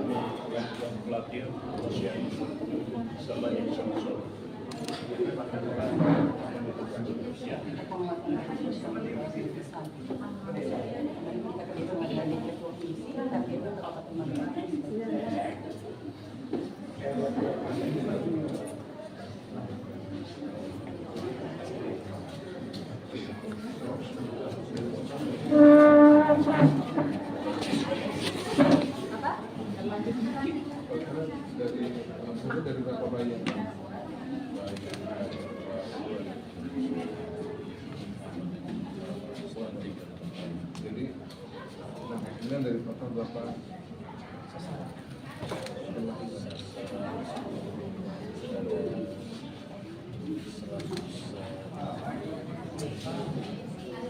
yang pelatih usia sebanyak satu. Dari berapa banyak? Jadi, kemudian dari total berapa sasaran?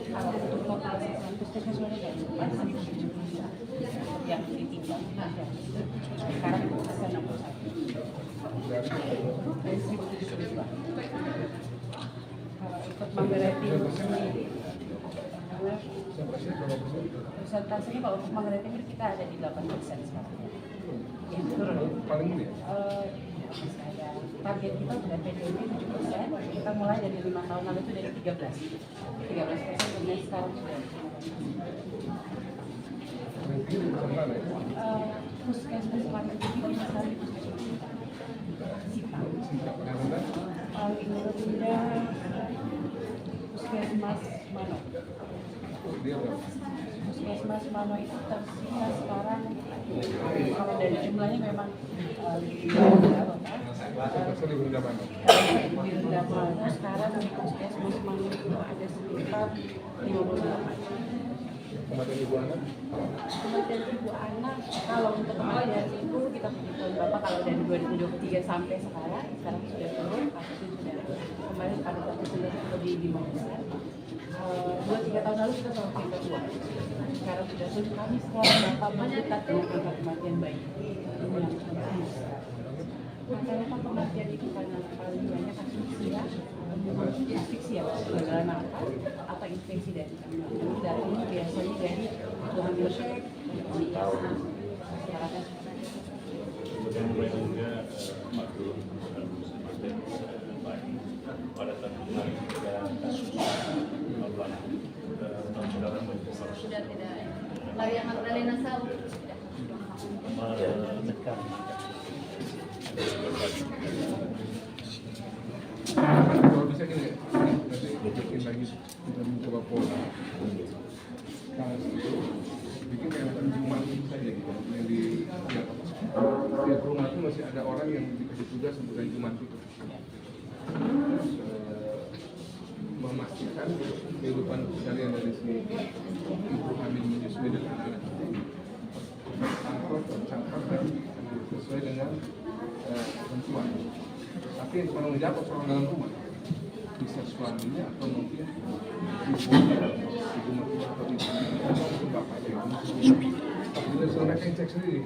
Kalau untuk total sasaran puskesmas sudah yang ditimbang sekarang itu 61 dari 1072. Kalau ikut Manggarai Timur sendiri, persentasenya kalau untuk Manggarai Timur kita ada di 8% sekarang. Ya, turun. Paling ini? Ada target kita sudah PDB 7%, kita mulai dari 5 tahun lalu itu dari 13%, kemudian sekarang sudah puskesmas paling tinggi misalnya di puskesmas Sita. Paling rendah puskesmas Mano. Puskesmas Mano itu tersisa sekarang, kalau dari jumlahnya memang lebih rendah. Lebih rendah Mano sekarang di puskesmas Mano itu ada sekitar 58. Kematian ibu anak? Kematian ibu anak, kalau untuk kematian ibu kita perhitung Bapak kalau dari 2023 sampai sekarang sudah turun, kasusnya sudah kemarin pada waktu sudah lebih 5%. 2-3 tahun lalu kita selalu peringkat 2. Sekarang sudah turun, kami sekarang Bapak mendekat dengan angka kematian bayi. Ini yang penting. Rata-rata kematian itu karena paling banyak asfiksia, asfiksia, gejala nafas atau infeksi dari kandungan. Dari ini biasanya dari ibu hamil syek, Kemudian mulai juga makhluk pada tahun kemarin ada kasus sudah tidak. Maria Magdalena Sau menekan. Kalau bisa gini, nanti bikin lagi kita mencoba pola. Kalau itu bikin kayak macam Jumat saja gitu, yang di tiap rumah itu masih ada orang yang dikasih tugas untuk hari Jumat itu. Memastikan kehidupan kalian dari si ibu hamil menyusui dan anak tercatat dan sesuai dengan ketentuan. Tapi yang bertanggung jawab orang dalam rumah bisa suaminya atau mungkin ibunya, ibu mertua atau ibunya atau bapaknya. Tapi mereka yang cek sendiri.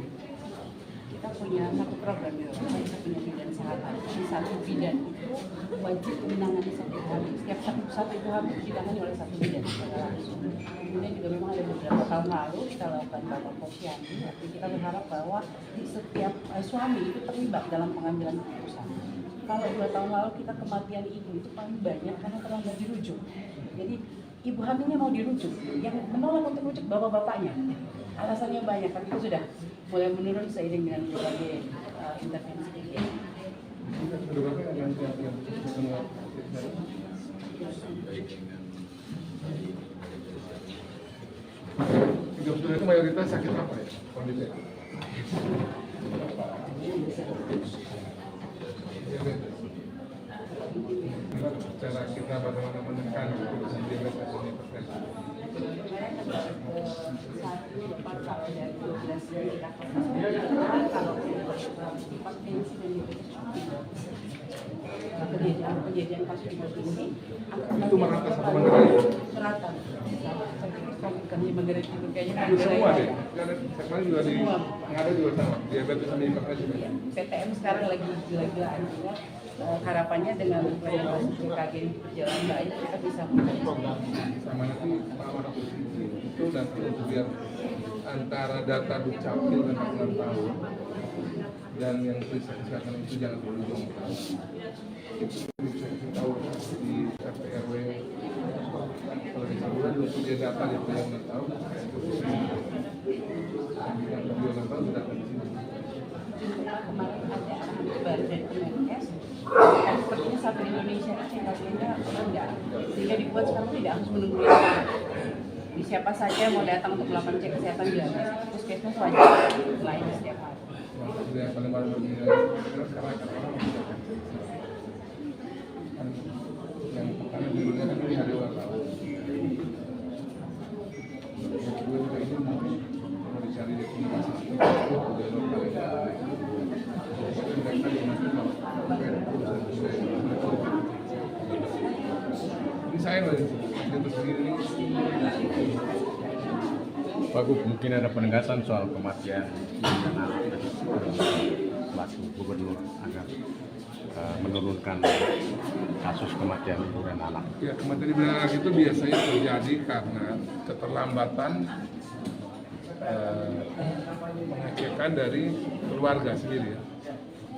kita punya satu program di rumah, kita punya bidan sahabat. Di satu bidan itu wajib menangani satu hamil. Setiap satu ibu hamil ditangani oleh satu bidan secara langsung. Kemudian juga memang ada beberapa tahun lalu kita lakukan bapak posyandu. Kita berharap bahwa setiap suami itu terlibat dalam pengambilan keputusan. Kalau 2 tahun lalu kita kematian ibu itu paling banyak karena terlambat dirujuk. Jadi ibu hamilnya mau dirujuk, yang menolak untuk rujuk bapak-bapaknya. Alasannya banyak, tapi itu sudah mulai menurun seiring dengan berbagai intervensi. Ada berapa yang ketemu? 30 itu mayoritas sakit apa ya? Kondisinya? Cara kita bagaimana menekan diabetes ini hipertensi. Kejadian kasus ini Itu merata satu Manggarai? Merata. Bukan di Manggarai Timur kayaknya kan semua deh. Sekarang juga di ada juga sama. Diabetes sama hipertensi. PTM sekarang lagi gila-gilaan juga. Harapannya dengan implementasi BKG berjalan baik kita bisa program sama nanti Pak Warak itu nanti untuk biar antara data Dukcapil dan 6 tahun dan yang periksa kesehatan itu jangan terlalu jongkal. Bisa tahu di RT RW kalau di sana untuk dia data di yang 6 tahun yang lebih 6 tahun sudah di sini. Kemarin ada baru dari Kemenkes, dan sepertinya satu Indonesia ini cekaknya enggak, sehingga dibuat sekarang tidak harus menunggu itu. Di siapa saja mau datang untuk melakukan cek kesehatan gratis, puskesmas wajib melayani setiap hari. Yang paling baru karena yang pertama dulunya kan ini hari wartawan. Yang kedua juga ini mungkin kalau dicari definisi itu udah lokal ya. Ini saya lagi itu sendiri. Pak Gub, mungkin ada penegasan soal kematian anak selaku gubernur agar menurunkan kasus kematian ibu dan anak. Ya, kematian ibu dan anak itu biasanya terjadi karena keterlambatan pengecekan dari keluarga sendiri ya.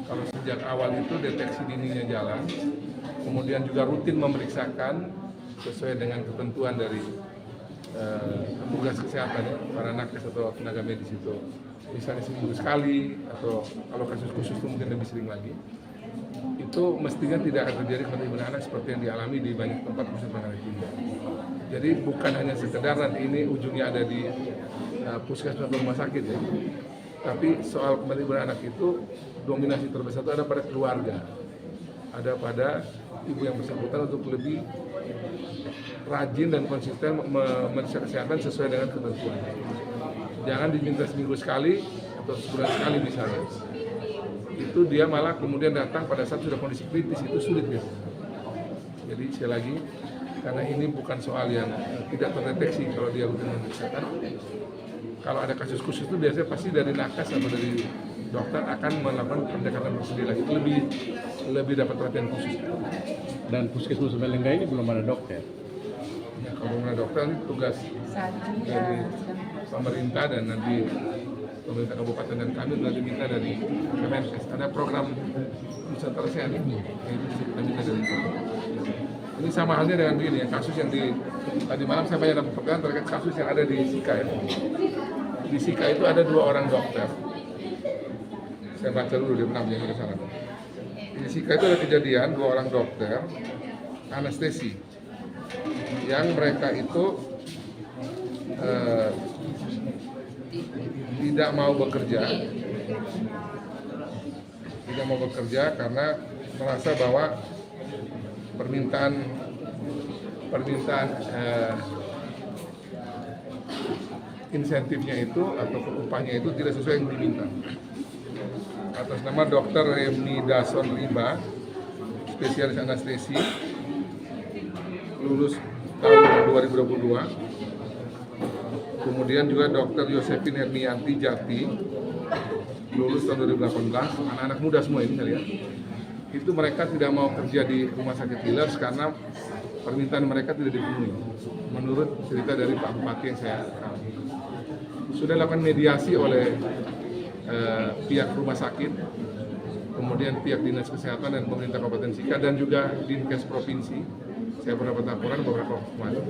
Kalau sejak awal itu deteksi dininya jalan, kemudian juga rutin memeriksakan sesuai dengan ketentuan dari petugas kesehatan ya, para nakes atau tenaga medis itu misalnya seminggu sekali atau kalau kasus khusus itu mungkin lebih sering lagi, itu mestinya tidak akan terjadi kematian ibu dan anak seperti yang dialami di banyak tempat pusat penanganan jiwa. Jadi bukan hanya sekedar nanti ini ujungnya ada di puskesmas atau rumah sakit ya, tapi soal kematian ibu dan anak itu dominasi terbesar itu ada pada keluarga, ada pada ibu yang bersangkutan untuk lebih rajin dan konsisten memeriksa kesehatan sesuai dengan ketentuan. Jangan diminta seminggu sekali atau sebulan sekali misalnya. Itu dia malah kemudian datang pada saat sudah kondisi kritis, itu sulit ya. Jadi sekali lagi, karena ini bukan soal yang tidak terdeteksi kalau dia rutin memeriksakan. Kalau ada kasus khusus itu biasanya pasti dari nakes atau dari dokter akan melakukan pendekatan tersendiri lagi, lebih dapat perhatian khusus. Dan puskesmas Belengga ini belum ada dokter. Ya, kalau ada dokter ini tugas dari pemerintah dan nanti pemerintah kabupaten dan kami nanti minta dari Kemenkes. Ada program Nusantara Sehat ini, itu kita minta dari itu. Ini sama halnya dengan begini ya, kasus yang tadi malam saya banyak dapat pertanyaan terkait kasus yang ada di Sika ya. Di Sika itu ada 2 orang dokter. Saya baca dulu di benang yang ada sana. Di Sika itu ada kejadian 2 orang dokter anestesi yang mereka itu tidak mau bekerja karena merasa bahwa permintaan insentifnya itu atau upahnya itu tidak sesuai yang diminta. Atas nama Dr. Remi Dason Riba, spesialis anestesi, lulus tahun 2022. Kemudian juga Dr. Yosefin Hernianti Jati, lulus tahun 2018, anak-anak muda semua ini kali ya. Itu mereka tidak mau kerja di rumah sakit Killers karena permintaan mereka tidak dipenuhi. Menurut cerita dari Pak Bupati yang saya sudah dilakukan mediasi oleh pihak rumah sakit, kemudian pihak dinas kesehatan dan pemerintah Kabupaten Sika dan juga Dinkes provinsi. Saya pernah dapat laporan beberapa waktu kemarin.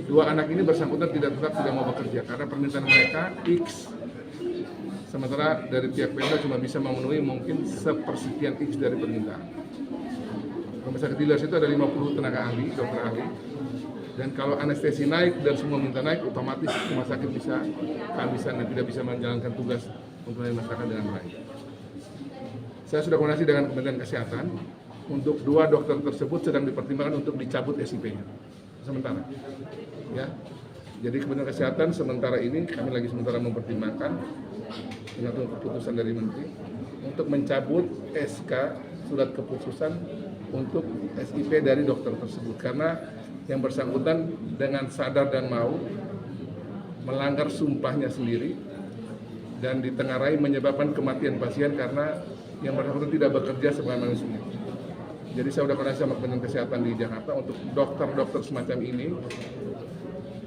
2 anak ini bersangkutan tidak mau bekerja karena permintaan mereka X, sementara dari pihak Pemda cuma bisa memenuhi mungkin sepersekian X dari permintaan. Rumah sakit Killers itu ada 50 tenaga ahli, dokter ahli. Dan kalau anestesi naik dan semua minta naik, otomatis rumah sakit bisa kehabisan dan tidak bisa menjalankan tugas untuk melayani masyarakat dengan baik. Saya sudah koordinasi dengan Kementerian Kesehatan untuk 2 dokter tersebut sedang dipertimbangkan untuk dicabut SIP-nya sementara. Ya, jadi Kementerian Kesehatan sementara ini kami lagi sementara mempertimbangkan dengan keputusan dari Menteri untuk mencabut SK surat keputusan untuk SIP dari dokter tersebut karena yang bersangkutan dengan sadar dan mau melanggar sumpahnya sendiri dan ditengarai menyebabkan kematian pasien karena yang bersangkutan tidak bekerja sebagai manusia. Jadi saya sudah koordinasi sama Kementerian Kesehatan di Jakarta untuk dokter-dokter semacam ini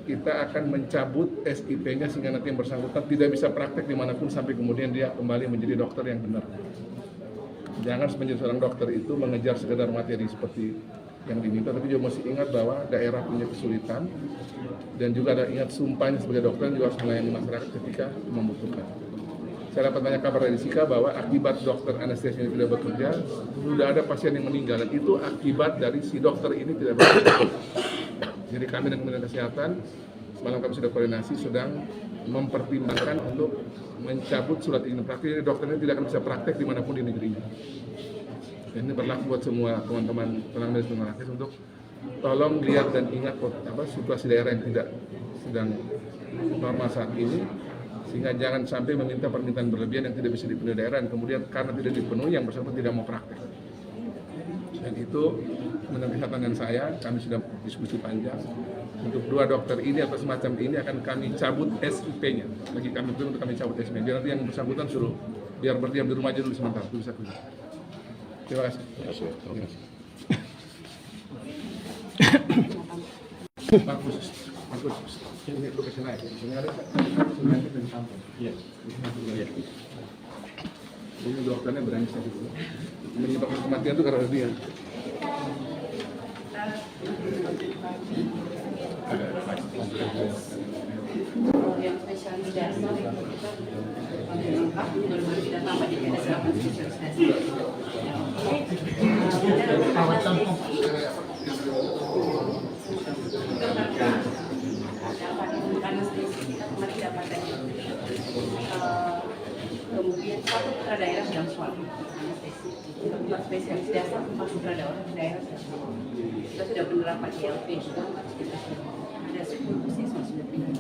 kita akan mencabut SIP-nya sehingga nanti yang bersangkutan tidak bisa praktek dimanapun sampai kemudian dia kembali menjadi dokter yang benar. Jangan menjadi seorang dokter itu mengejar sekedar materi seperti yang diminta, tapi juga mesti ingat bahwa daerah punya kesulitan dan juga ada ingat sumpahnya sebagai dokter juga harus melayani masyarakat ketika membutuhkan. Saya dapat banyak kabar dari Sika bahwa akibat dokter anestesi yang tidak bekerja, sudah ada pasien yang meninggal dan itu akibat dari si dokter ini tidak bekerja. Jadi kami dan Kementerian Kesehatan semalam kami sudah koordinasi sedang mempertimbangkan untuk mencabut surat izin praktik. Dokter ini tidak akan bisa praktek dimanapun di negerinya. Dan ini berlaku buat semua teman-teman tenaga medis dan nakes untuk tolong lihat dan ingat situasi daerah yang tidak sedang normal saat ini, sehingga jangan sampai meminta permintaan berlebihan yang tidak bisa dipenuhi daerah dan kemudian karena tidak dipenuhi yang bersangkutan tidak mau praktek. Dan itu Kementerian Kesehatan dan saya, kami sudah diskusi panjang untuk 2 dokter ini atau semacam ini akan kami cabut SIP-nya. Bagi kami itu untuk kami cabut SIP-nya. Biar nanti yang bersangkutan suruh biar berdiam di rumah aja dulu sementara. Itu bisa kerja. Terima kasih. Terima kasih. Bagus. Ini lokasi naik. Ini ada sebenarnya di samping. Iya. Ini dokternya berangsur dulu. Menyebabkan kematian itu karena dia. Yang spesialis dasar itu kita lengkap, baru-baru tidak tambah jadi ada 8 spesialis dasar. Kemudian 1 putra daerah sedang swab anestesi, 4 spesialis dasar, 4 putra daerah sedang swab. Kita sudah penerapan ILP juga, ada 10 siswa sudah pindah.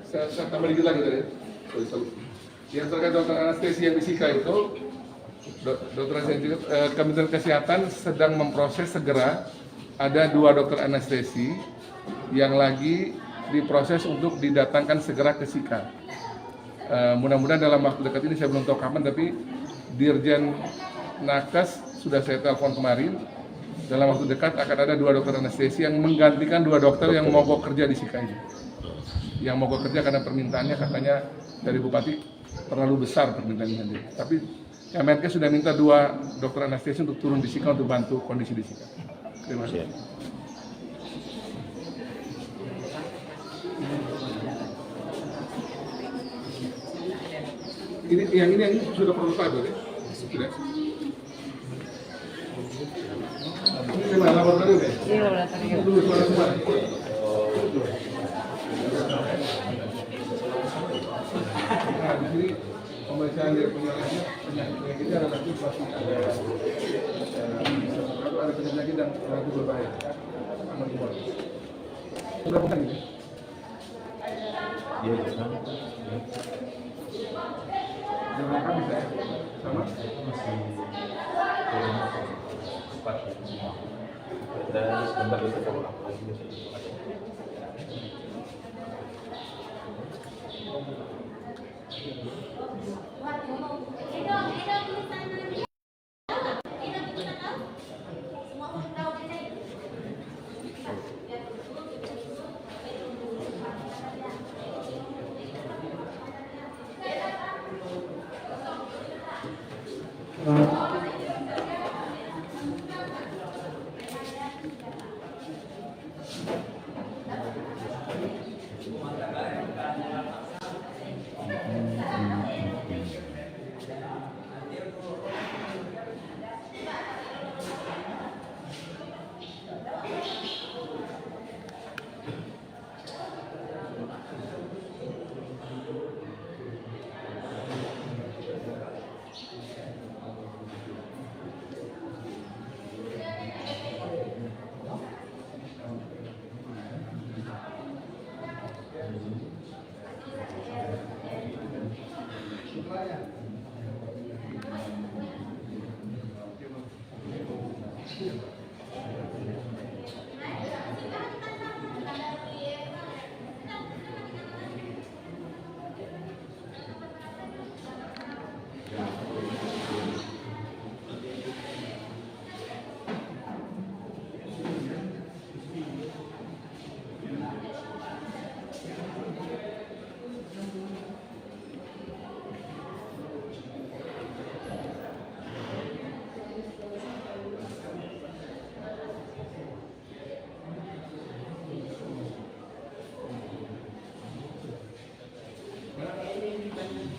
Saya tambah dikit lagi tadi. Yang terkait dokter anestesi yang di Sika itu, dokter anestesi Kementerian Kesehatan sedang memproses segera ada 2 dokter anestesi yang lagi diproses untuk didatangkan segera ke Sika. Mudah-mudahan dalam waktu dekat ini, saya belum tahu kapan, tapi Dirjen Nakes sudah saya telepon kemarin. Dalam waktu dekat akan ada 2 dokter anestesi yang menggantikan 2 dokter yang mogok kerja di Sika ini. Yang mogok kerja karena permintaannya katanya dari Bupati terlalu besar permintaannya. Tapi Kemenkes sudah minta 2 dokter anestesi untuk turun di Sika untuk bantu kondisi di Sika. Terima kasih. Yang ini sudah prototipe ya? Sudah. Ini mana laboratorium ya? Ini laboratorium. Dulu suara semua. Nah, di sini pemeriksaan dari penyakitnya relatif masih ada penyakit yang relatif berbahaya. Aman semua. Berapa kali ini? Iya, sama. Berapa bisa ya? Sama? Dan sebentar itu kalau lagi Pak.